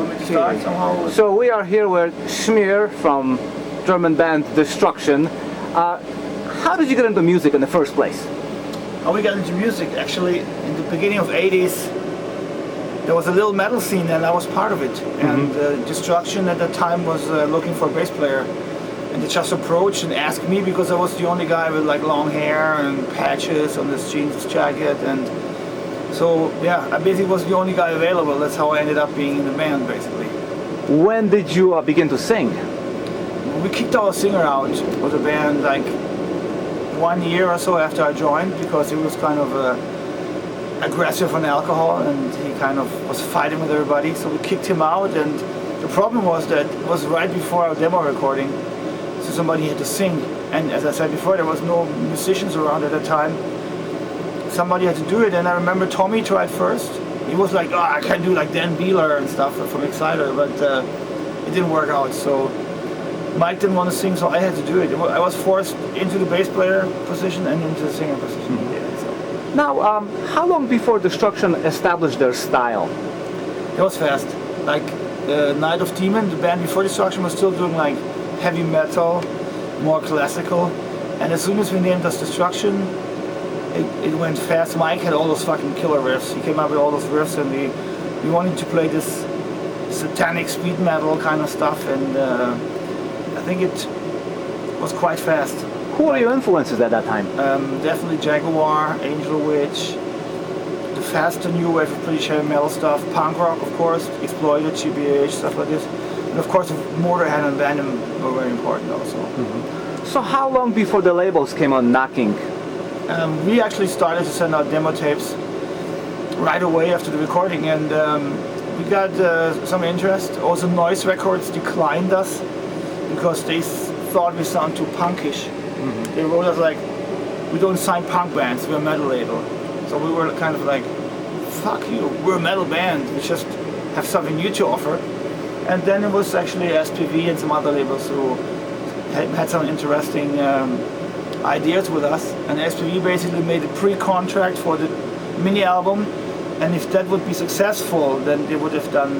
want me to start somehow? So we are here with Schmier from German band Destruction. How did you get into music in the first place? How we got into music, actually, in the beginning of '80s, there was a little metal scene and I was part of it. And Destruction at that time was looking for a bass player. And they just approached and asked me because I was the only guy with like long hair and patches on this jeans jacket. And so, yeah, I basically was the only guy available. That's how I ended up being in the band, basically. When did you begin to sing? We kicked our singer out of the band like 1 year or so after I joined because he was kind of aggressive on alcohol and he kind of was fighting with everybody. So we kicked him out, and the problem was that it was right before our demo recording. So somebody had to sing, and as I said before, there was no musicians around at the time. Somebody had to do it, and I remember Tommy tried first. He was like, "Oh, I can do like Dan Beeler and stuff from Exciter," but it didn't work out. So Mike didn't want to sing, so I had to do it. I was forced into the bass player position and into the singer position. Yeah, so. Now, how long before Destruction established their style? It was fast. Like Night of Demon, the band before Destruction was still doing like heavy metal, more classical, and as soon as we named us Destruction, it went fast. Mike had all those fucking killer riffs. He came up with all those riffs, and we wanted to play this satanic speed metal kind of stuff, and I think it was quite fast. Who were your influences at that time? Definitely Jaguar, Angel Witch, the faster new wave of British heavy metal stuff, punk rock of course, Exploited, GBH, stuff like this. And of course Motorhead and Venom were very important also. So how long before the labels came on knocking? We actually started to send out demo tapes right away after the recording, and we got some interest. Also Noise Records declined us because they thought we sound too punkish. They wrote us like, "We don't sign punk bands, we're a metal label." So we were kind of like, "Fuck you, we're a metal band, we just have something new to offer." And then it was actually SPV and some other labels who had some interesting ideas with us. And SPV basically made a pre-contract for the mini album, and if that would be successful, then they would have done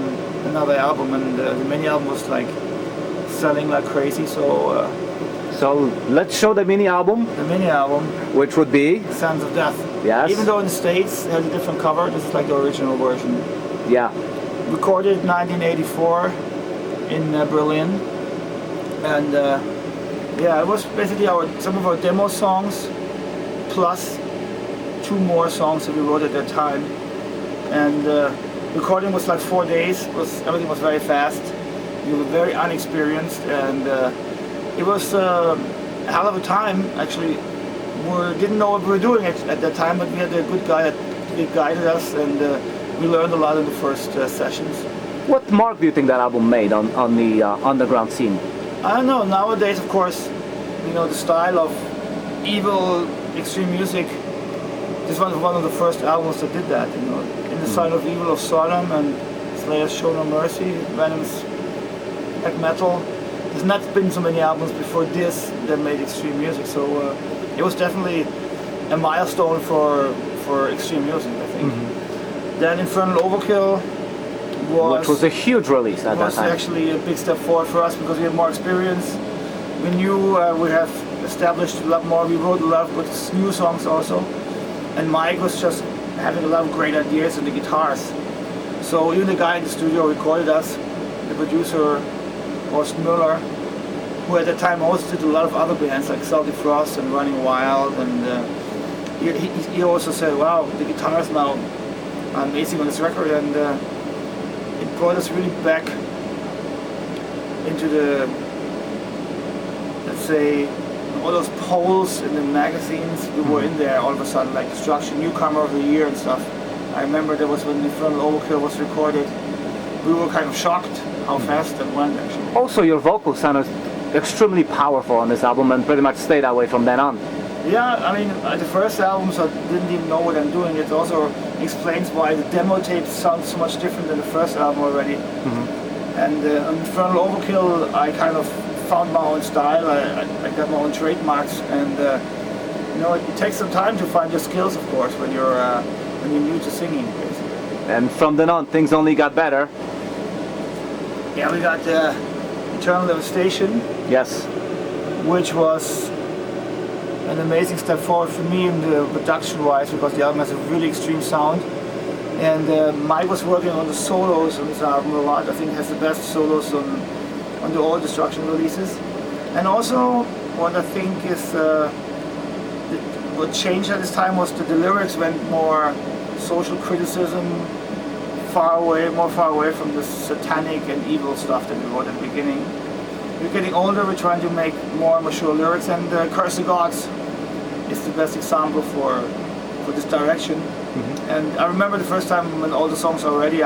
another album, and the mini album was like selling like crazy. So let's show the mini album. The mini album, which would be Sons of Death. Yes. Even though in the States it has a different cover, this is like the original version. Yeah. Recorded in 1984 in Berlin, and yeah, it was basically some of our demo songs plus 2 more songs that we wrote at that time. And recording was like 4 days. Everything was very fast. We were very unexperienced, and it was a hell of a time. Actually, we didn't know what we were doing at that time, but we had a good guy that guided us, and we learned a lot in the first sessions. What mark do you think that album made on the underground scene? I don't know. Nowadays, of course, you know, the style of evil extreme music. This was one of the first albums that did that. You know, In the Sign of Evil of Sodom and Slayer's Show No Mercy, Venom's black metal. There's not been so many albums before this that made extreme music. So it was definitely a milestone for extreme music, I think. Then Infernal Overkill which was a huge release at that time. Was actually a big step forward for us because we had more experience. We knew we have established a lot more. We wrote a lot of good new songs also. And Mike was just having a lot of great ideas on the guitars. So even the guy in the studio recorded us, the producer, Horst Müller, who at the time hosted a lot of other bands like Salty Frost and Running Wild. And he also said, "Wow, the guitars now are amazing on this record." And it brought us really back into the, let's say, all those polls in the magazines. We were in there all of a sudden, like Destruction, Newcomer of the Year and stuff. I remember that was when Infernal Overkill was recorded. We were kind of shocked how fast that went, actually. Also, your vocals sounded extremely powerful on this album and pretty much stayed that way from then on. Yeah, I mean, the first albums I didn't even know what I'm doing. It also explains why the demo tapes sound so much different than the first album already. And on Infernal Overkill, I kind of found my own style. I got my own trademarks, and you know, it takes some time to find your skills, of course, when you're new to singing, basically. And from then on, things only got better. Yeah, we got Eternal Devastation, Yes. which was an amazing step forward for me in the production-wise, because the album has a really extreme sound. And Mike was working on the solos on this album a lot. I think he has the best solos on the old Destruction releases. And also, what I think is what changed at this time was the lyrics went more social criticism, more far away from the satanic and evil stuff that we wrote at the beginning. We're getting older, we're trying to make more mature lyrics, and Curse the Gods is the best example for this direction. And I remember the first time when all the songs are ready,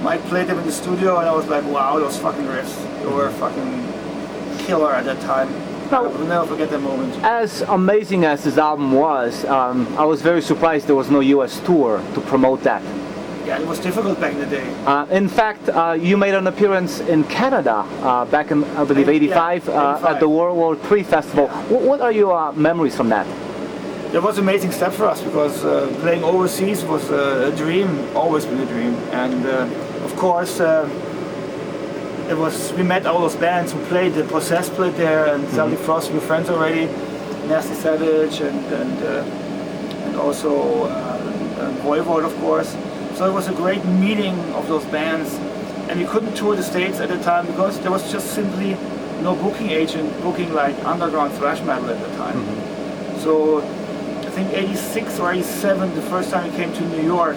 Mike played them in the studio, and I was like, wow, those fucking riffs, they were fucking killer at that time. I will never forget that moment. As amazing as this album was, I was very surprised there was no US tour to promote that. Yeah, it was difficult back in the day. In fact, you made an appearance in Canada back in, I believe, '85 at the World War III Festival. Yeah. What are your memories from that? It was an amazing step for us, because playing overseas was a dream, always been a dream. And of course, we met all those bands who played. The Possessed played there, and Celtic Frost, we were friends already. Nasty Savage, and also Voivod, of course. So it was a great meeting of those bands, and we couldn't tour the States at the time because there was just simply no booking agent booking like underground thrash metal at the time. So I think '86 or '87, the first time we came to New York,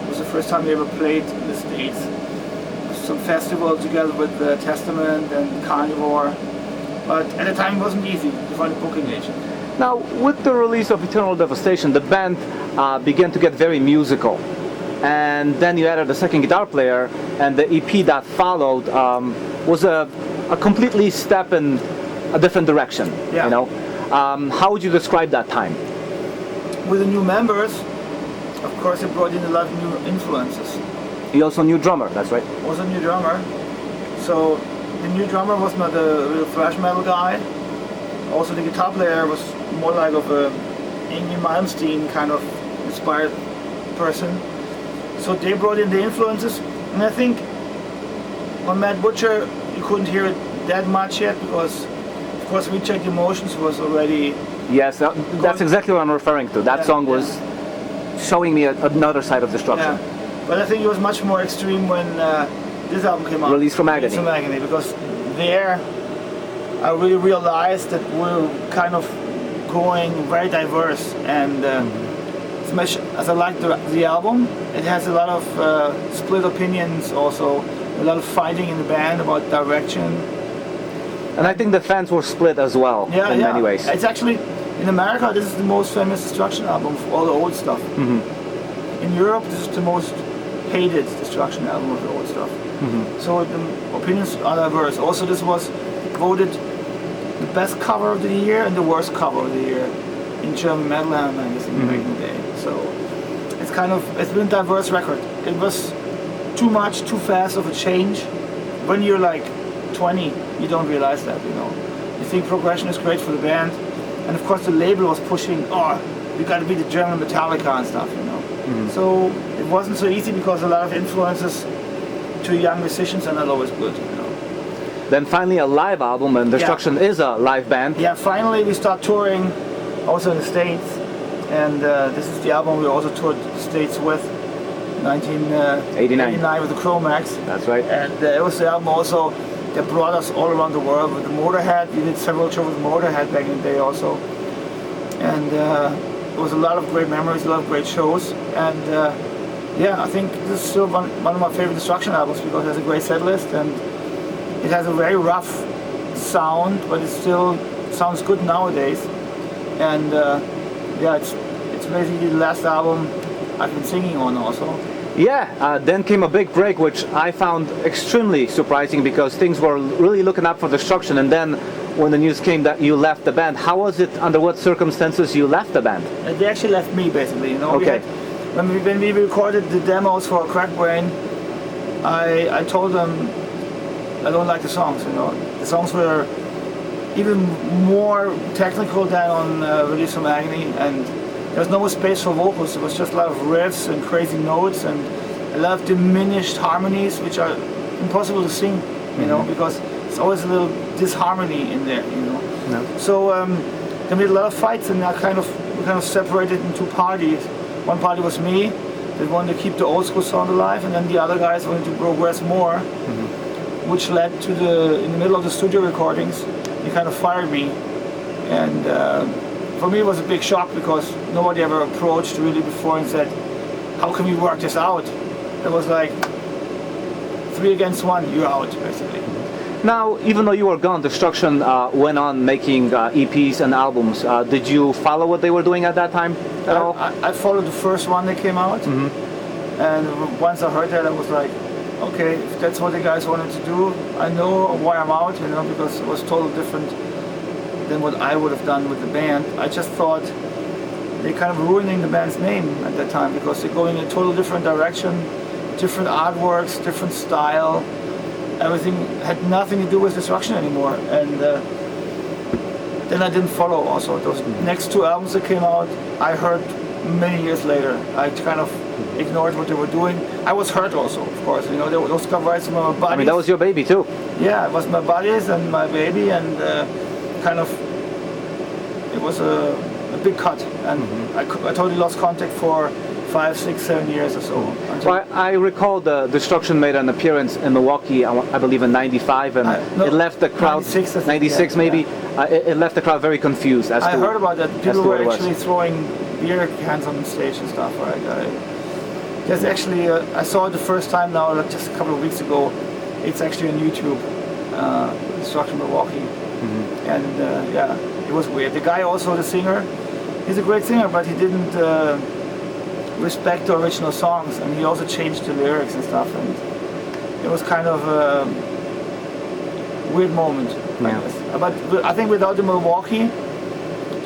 was the first time we ever played in the States. Some festival together with Testament and Carnivore, but at the time it wasn't easy to find a booking agent. Now, with the release of Eternal Devastation, the band began to get very musical. And then you added a second guitar player, and the EP that followed was a completely step in a different direction. Yeah. You know, how would you describe that time? With the new members, of course, it brought in a lot of new influences. You also new drummer, that's right. Was a new drummer, so the new drummer was not a real thrash metal guy. Also, the guitar player was more like of a Yngwie Malmsteen kind of inspired person. So they brought in the influences, and I think on Mad Butcher you couldn't hear it that much yet, because of course We Check Emotions was already... Yes, that's exactly what I'm referring to. That song was showing me another side of Destruction. Yeah. But I think it was much more extreme when this album came out. Release from Agony. Release from Agony, because there I really realized that we're kind of going very diverse, and as much as I like the album, it has a lot of split opinions also, a lot of fighting in the band about direction. And I think the fans were split as well in many ways. It's actually, in America, this is the most famous Destruction album for all the old stuff. In Europe, this is the most hated Destruction album of the old stuff. So the opinions are diverse. Also, this was voted the best cover of the year and the worst cover of the year in German Metal Hammer magazine back in the day. So it's been a diverse record. It was too much, too fast of a change. When you're like 20, you don't realize that, you know. You think progression is great for the band, and of course the label was pushing, you got to be the German Metallica and stuff, you know. So it wasn't so easy, because a lot of influences to young musicians are not always good, you know. Then finally a live album, and Destruction is a live band. Yeah, finally we start touring also in the States, and this is the album we also toured the States with, 1989 with the Chromax. That's right. And it was the album also that brought us all around the world with the Motorhead. We did several shows with Motorhead back in the day also. And it was a lot of great memories, a lot of great shows. And I think this is still one of my favorite Destruction albums, because it has a great set list, and it has a very rough sound, but it still sounds good nowadays. And it's basically the last album I've been singing on also. Yeah, then came a big break, which I found extremely surprising, because things were really looking up for Destruction, and then when the news came that you left the band, how was it, under what circumstances you left the band? They actually left me, basically, you know. Okay. When we recorded the demos for Crack Brain, I told them I don't like the songs, you know. The songs were even more technical than on Release from Agony, and there was no space for vocals. It was just a lot of riffs and crazy notes and a lot of diminished harmonies, which are impossible to sing, you know, because it's always a little disharmony in there, you know. Yeah. So there were a lot of fights, and we kind of separated in two parties. One party was me, that wanted to keep the old school sound alive, and then the other guys wanted to progress more, which led to in the middle of the studio recordings, he kind of fired me. And for me it was a big shock, because nobody ever approached really before and said, how can we work this out? It was like 3 against 1, you're out, basically. Now, even though you were gone, Destruction went on making EPs and albums. Did you follow what they were doing at that time at all? I followed the first one that came out, and once I heard that, I was like, okay, if that's what the guys wanted to do, I know why I'm out, you know, because it was totally different than what I would have done with the band. I just thought they're kind of ruining the band's name at that time, because they're going in a totally different direction, different artworks, different style. Everything had nothing to do with Destruction anymore, and then I didn't follow also. Those next 2 albums that came out, I heard many years later. I kind of ignored what they were doing. I was hurt also, of course, you know, those covers were my buddies. I mean, that was your baby too. Yeah, it was my buddies and my baby, and kind of, it was a big cut, and I totally lost contact for 5, 6, 7 years or so. Well, I recall the Destruction made an appearance in Milwaukee, I believe in '95, and it left the crowd, 96 maybe, it left the crowd very confused. As I heard about that. People were actually was. throwing beer cans on the stage and stuff, right? There's actually, I saw it the first time now, like just a couple of weeks ago. It's actually on YouTube, Destruction Milwaukee. And yeah, it was weird. The guy also, the singer, he's a great singer, but he didn't respect the original songs, and he also changed the lyrics and stuff, and it was kind of a weird moment, I guess. But I think without the Milwaukee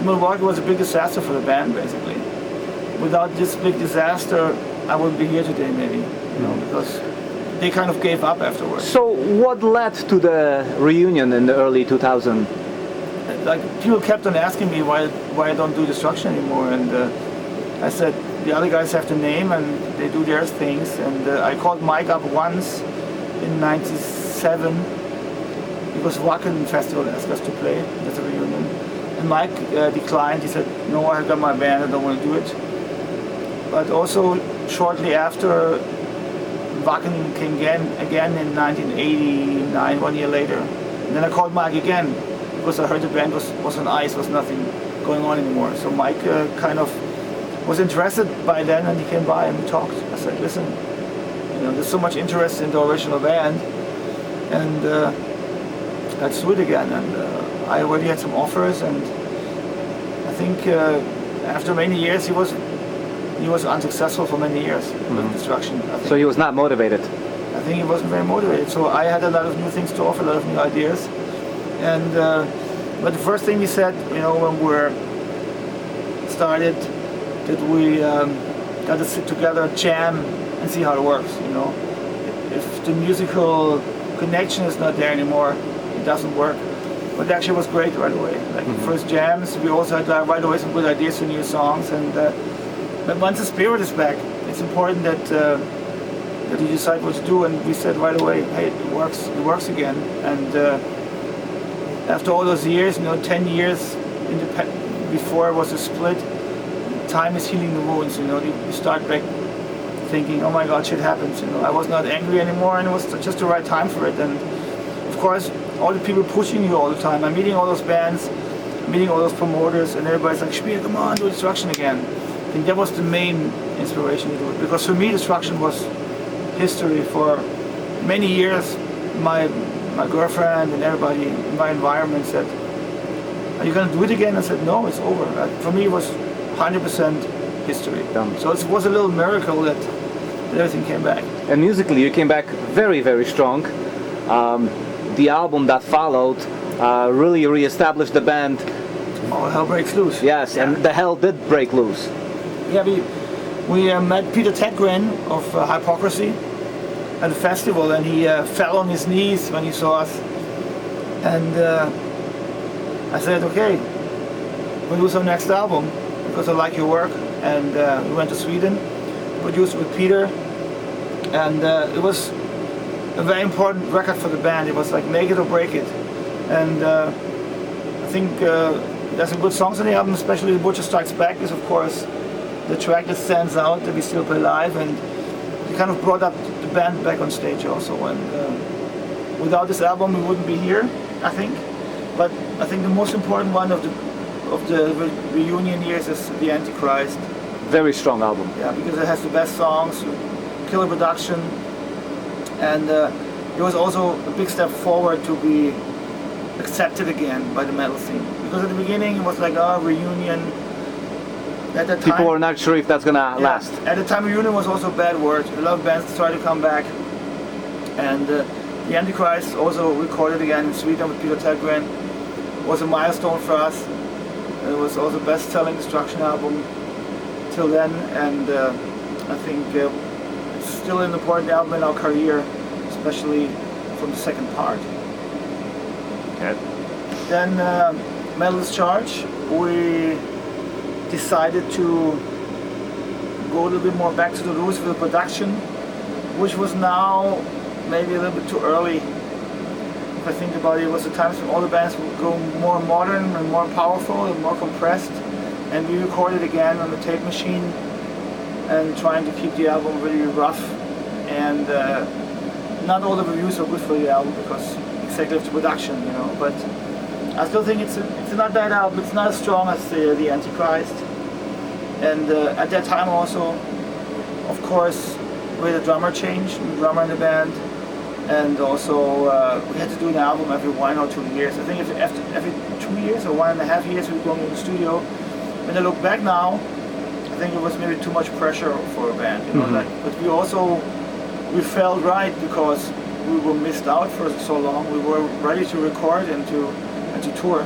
was a big disaster for the band, basically. Without this big disaster, I wouldn't be here today, maybe, you know, because they kind of gave up afterwards. So what led to the reunion in the early 2000s? Like, people kept on asking me why I don't do Destruction anymore, and I said, the other guys have the name and they do their things, and I called Mike up once in '97 because Wacken Festival asked us to play as a reunion, and Mike declined. He said, no, I've got my band, I don't want to do it. But also shortly after, Wacken came again in 1989, 1 year later, and then I called Mike again because I heard the band was on ice, was nothing going on anymore. So Mike kind of was interested by then, and he came by and we talked. I said, listen, you know, there's so much interest in the original band, and let's do it again. And I already had some offers, and I think after many years he was unsuccessul for many years with Destruction. So he was not motivated. I think he wasn't very motivated. So I had a lot of new things to offer, a lot of new ideas, and but the first thing we said, you know, when we started, that we got to sit together, jam, and see how it works, you know. If the musical connection is not there anymore, it doesn't work. But it actually was great right away. Like the first jams, we also had right away some good ideas for new songs, and but once the spirit is back, it's important that you decide what to do, and we said right away, hey, it works again. And after all those years, you know, 10 years before it was a split, time is healing the wounds, you know. You start back thinking, oh my God, shit happens, you know. I was not angry anymore, and it was just the right time for it. And of course, all the people pushing you all the time. I'm meeting all those bands, meeting all those promoters, and everybody's like, Schmier, come on, do Destruction again. I think that was the main inspiration to do it, because for me, Destruction was history for many years. My girlfriend and everybody in my environment said, are you going to do it again? I said, no, it's over. For me, it was 100% history. So it was a little miracle that everything came back. And musically, you came back very, very strong. The album that followed really re-established the band. All hell breaks loose. Yes, and the hell did break loose. Yeah, we met Peter Tegren of Hypocrisy at a festival, and he fell on his knees when he saw us. And I said, okay, we'll do some next album, because I like your work. And we went to Sweden, produced with Peter, and it was a very important record for the band. It was like make it or break it. And I think there's some good songs on the album, especially The Butcher Strikes Back is of course the track that stands out, that we still play live, and it kind of brought up the band back on stage also. And without this album we wouldn't be here, I think. But I think the most important one of the reunion years is The Antichrist. Very strong album. Yeah, because it has the best songs, killer production, and it was also a big step forward to be accepted again by the metal scene. Because at the beginning it was like, oh, reunion. At that time, people were not sure if that's gonna last. At the time, reunion was also a bad word. A lot of bands tried to come back, and The Antichrist, also recorded again in Sweden with Peter Tägtgren, was a milestone for us. It was also the best-selling Destruction album till then, and I think it's still an important album in our career, especially from the second part. Okay. Then Metal Discharge, we decided to go a little bit more back to the roots with the production, which was now maybe a little bit too early. If I think about it, it was the times when all the bands would go more modern and more powerful and more compressed, and we recorded again on the tape machine and trying to keep the album really rough. And not all the reviews are good for the album because exactly of the production, you know. But I still think it's not that album. It's not as strong as the Antichrist. And at that time also, of course, we had a drummer change, new drummer in the band, and also we had to do an album every 1 or 2 years. I think after every 2 years or 1.5 years we were going in the studio. When I look back now, I think it was maybe too much pressure for a band, you know. But we felt right because we were missed out for so long. We were ready to record and to tour.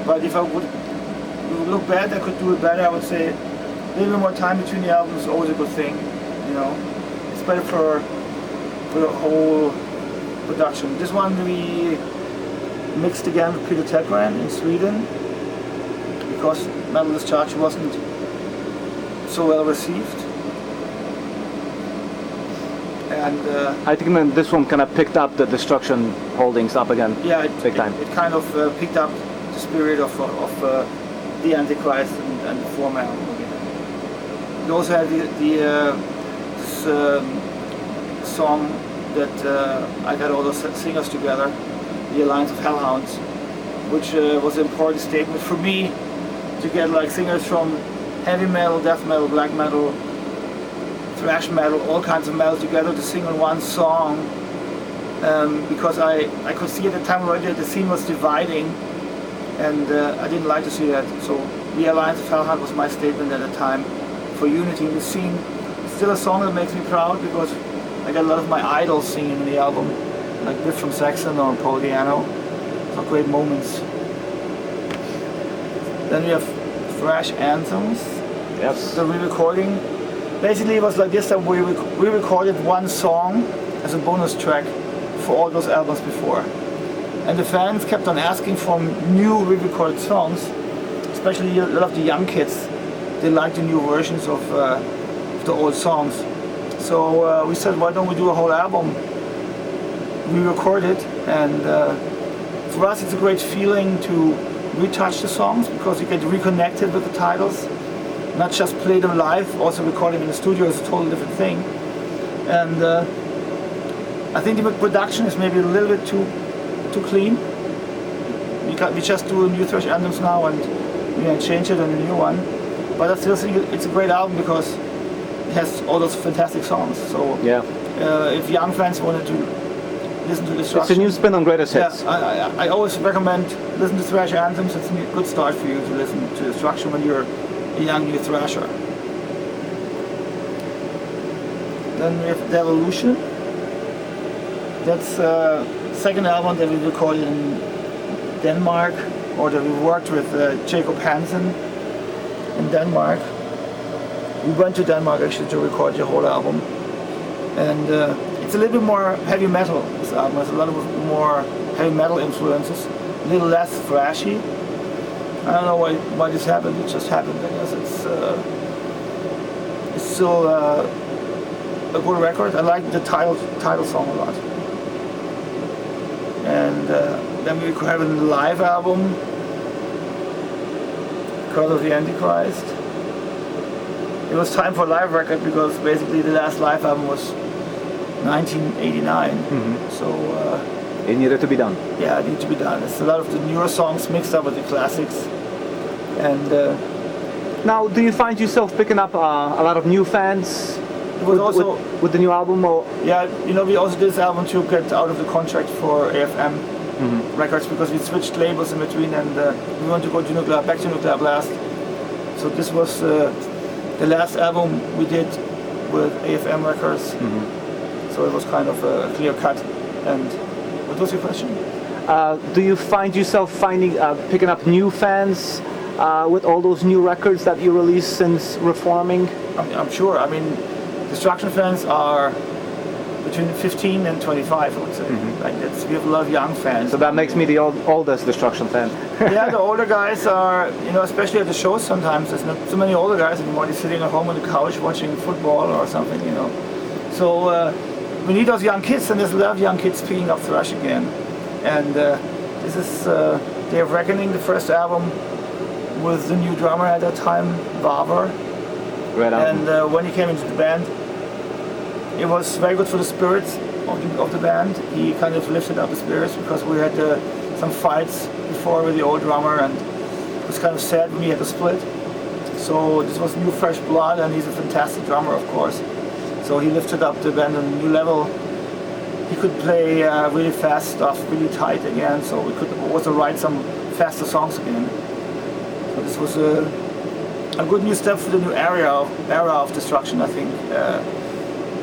But if I would look back, I could do it better. I would say a little bit more time between the albums is always a good thing, you know. It's better for the whole production. This one we mixed again with Peter Tägtgren in Sweden because Metal Discharge wasn't so well received. And I think then this one kind of picked up the Destruction holdings up again. Yeah, big time. It kind of picked up the spirit of the Antichrist and the former album again. We also had this song that I got all those singers together, the Alliance of Hellhounds, which was an important statement for me to get like singers from heavy metal, death metal, black metal, thrash metal, all kinds of metal together to sing on one song, because I could see at the time already that the scene was dividing, and I didn't like to see that. So the Alliance of Hellhound was my statement at the time for unity in the scene. It's still a song that makes me proud because I got a lot of my idols singing in the album, like Biff from Saxon or Paul Diano. Some great moments. Then we have thrash anthems. Yes. The re-recording. Basically it was like this, that we recorded one song as a bonus track for all those albums before. And the fans kept on asking for new re-recorded songs, especially a lot of the young kids. They liked the new versions of the old songs. So we said, why don't we do a whole album? We recorded, and for us it's a great feeling to retouch the songs because you get reconnected with the titles. Not just play them live, also recording in the studio is a totally different thing. And I think the production is maybe a little bit too clean. We just do new thrash anthems now and we can change it on a new one. But I still think it's a great album because it has all those fantastic songs. So yeah. If young fans wanted to listen to Destruction, it's a new spin on greatest hits. Yeah, I always recommend listen to thrash anthems. It's a good start for you to listen to Destruction when you're a young new thrasher. Then we have Devolution. That's the second album that we recorded in Denmark, or that we worked with Jacob Hansen in Denmark. We went to Denmark actually to record the whole album. And it's a little bit more heavy metal, this album. Has a lot of more heavy metal influences, a little less thrashy. I don't know why this happened. It just happened. I guess it's still a good record. I like the title song a lot. And then we have a live album, Curse of the Antichrist. It was time for a live record because basically the last live album was 1989. So It needed to be done. yeah, it needed to be done. It's a lot of the newer songs mixed up with the classics. And Now, do you find yourself picking up a lot of new fans it was also, with the new album? Or yeah, you know, we also did this album to get out of the contract for AFM Records because we switched labels in between, and we want to go to back to Nuclear Blast. So this was the last album we did with AFM Records. So it was kind of a clear cut. And what was your question? do you find yourself picking up new fans with all those new records that you released since reforming? I'm sure. I mean, Destruction fans are between 15 and 25, I would say. Like we have a lot of young fans. So that makes me the oldest Destruction fan. Yeah, the older guys are, you know, especially at the shows sometimes, there's not so many older guys anymore. They're sitting at home on the couch watching football or something, you know. So we need those young kids, and there's a lot of young kids picking up thrash again. And this is Day of Reckoning, the first album with the new drummer at that time, Barber. Right on. And when he came into the band, it was very good for the spirits of the band. He kind of lifted up the spirits because we had some fights before with the old drummer, and it was kind of sad when we had to split. So this was new fresh blood, and he's a fantastic drummer, of course. So he lifted up the band on a new level. He could play really fast stuff, really tight again, so we could also write some faster songs again. So this was a good new step for the new era of Destruction, I think.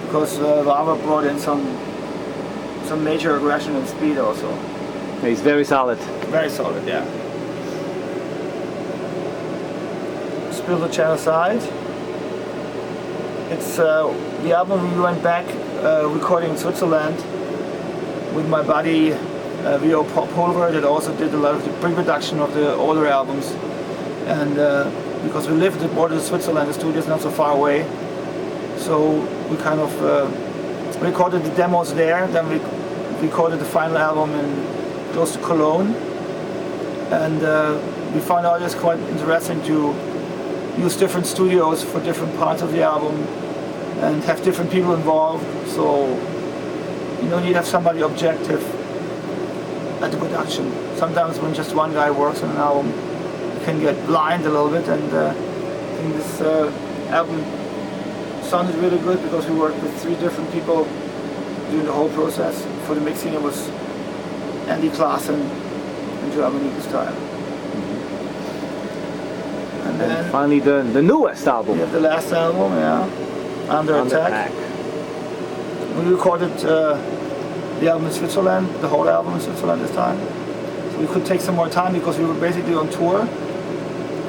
Because Lava brought in some major aggression and speed also. He's very solid. Very solid, yeah. Spill the Genocide. It's the album we went back recording in Switzerland with my buddy Vio Pulver, that also did a lot of the pre-production of the older albums. And because we lived at the border of Switzerland, the studio is not so far away. So we kind of recorded the demos there, then we recorded the final album close to Cologne. And we found out it's quite interesting to use different studios for different parts of the album and have different people involved. So you don't need to have somebody objective at the production. Sometimes when just one guy works on an album, you can get blind a little bit, and I think this album sounded really good because we worked with 3 different people during the whole process. For the mixing, it was Andy Klaassen in Germany this time. And then finally the newest album. We have the last album, yeah, Under Attack. We recorded the album in Switzerland, the whole album in Switzerland this time. So we could take some more time because we were basically on tour.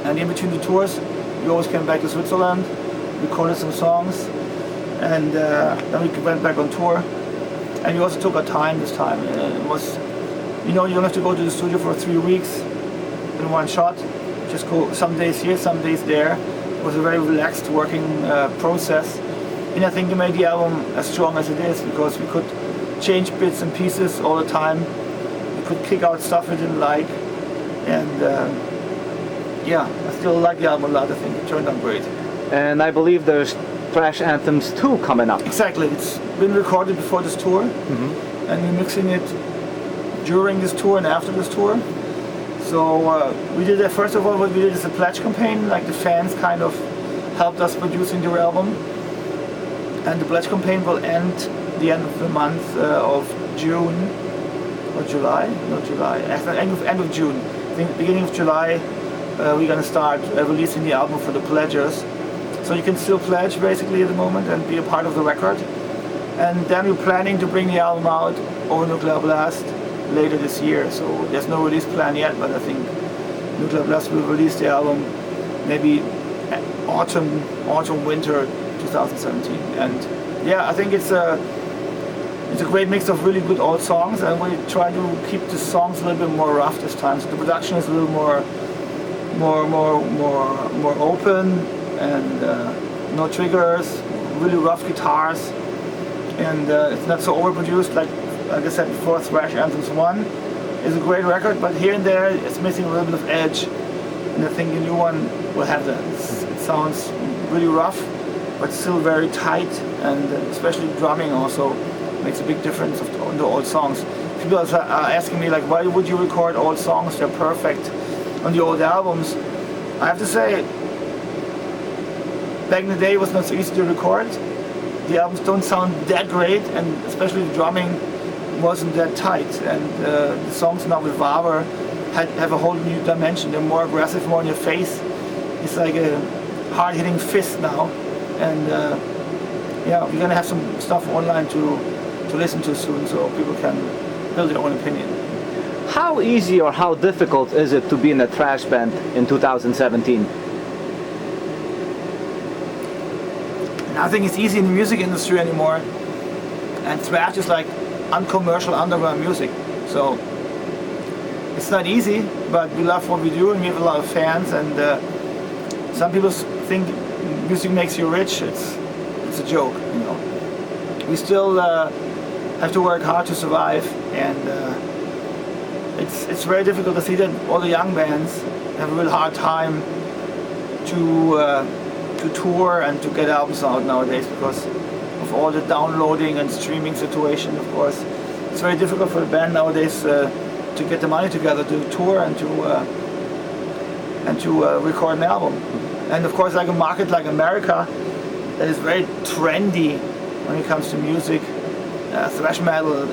And in between the tours, we always came back to Switzerland, recorded some songs, and then we went back on tour. And we also took our time this time. It was, you know, you don't have to go to the studio for 3 weeks in one shot. Just go some days here, some days there. It was a very relaxed working process. And I think it made the album as strong as it is because we could change bits and pieces all the time. We could kick out stuff we didn't like. And yeah, I still like the album a lot. I think it turned out great. And I believe there's Thrash Anthems 2 coming up. Exactly. It's been recorded before this tour. And we're mixing it during this tour and after this tour. So we did that. First of all, what we did is a pledge campaign. Like the fans kind of helped us producing the album, and the pledge campaign will end the end of the month of June or July. Not July. End of June. I think beginning of July we're gonna start releasing the album for the pledgers. So you can still pledge basically at the moment and be a part of the record. And then we're planning to bring the album out over Nuclear Blast later this year, so there's no release plan yet, but I think Nuclear Blast will release the album maybe autumn, winter 2017. And yeah, I think it's a great mix of really good old songs, and we try to keep the songs a little bit more rough this time, so the production is a little more open, and no triggers, really rough guitars. and it's not so overproduced. Like I said before, Thrash Anthems 1 is a great record, but here and there it's missing a little bit of edge, and I think the new one will have that. It sounds really rough, but still very tight, and especially drumming also makes a big difference on the old songs. People are asking me, like, why would you record old songs? They're perfect on the old albums. I have to say, back in the day it was not so easy to record. The albums don't sound that great, and especially the drumming wasn't that tight. And the songs now with Waver have a whole new dimension. They're more aggressive, more in your face. It's like a hard-hitting fist now. And yeah, we're gonna have some stuff online to listen to soon, so people can build their own opinion. How easy or how difficult is it to be in a thrash band in 2017? I think it's easy in the music industry anymore, and thrash is like uncommercial underground music. So it's not easy, but we love what we do, and we have a lot of fans. And some people think music makes you rich. It's a joke, you know. We still have to work hard to survive, and it's very difficult to see that all the young bands have a real hard time to tour and to get albums out nowadays because of all the downloading and streaming situation. Of course, it's very difficult for the band nowadays to get the money together to tour and to record an album. And of course, like a market like America that is very trendy when it comes to music, thrash metal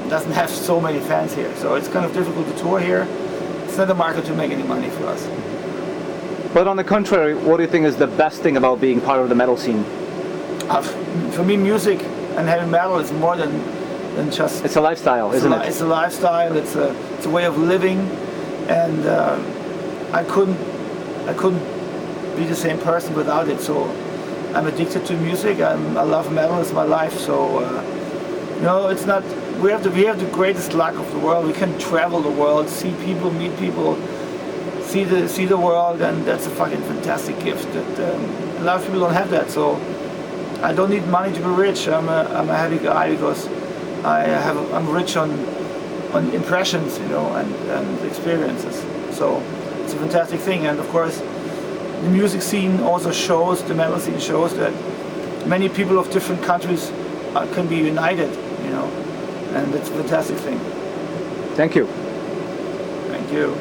doesn't have so many fans here, so it's kind of difficult to tour here. It's not a market to make any money for us. But on the contrary, what do you think is the best thing about being part of the metal scene? For me, music and heavy metal is more than just... It's a lifestyle, isn't it? It's a lifestyle, it's a way of living, and I couldn't be the same person without it. So I'm addicted to music. I love metal. It's my life. So you know, it's not. We have the greatest luck of the world. We can travel the world, see people, meet people, see the world, and that's a fucking fantastic gift. That a lot of people don't have that. So I don't need money to be rich. I'm a happy guy because I'm rich on impressions, you know, and experiences. So it's a fantastic thing. And of course, the music scene also shows, the metal scene shows that many people of different countries can be united, you know, and it's a fantastic thing. Thank you. Thank you.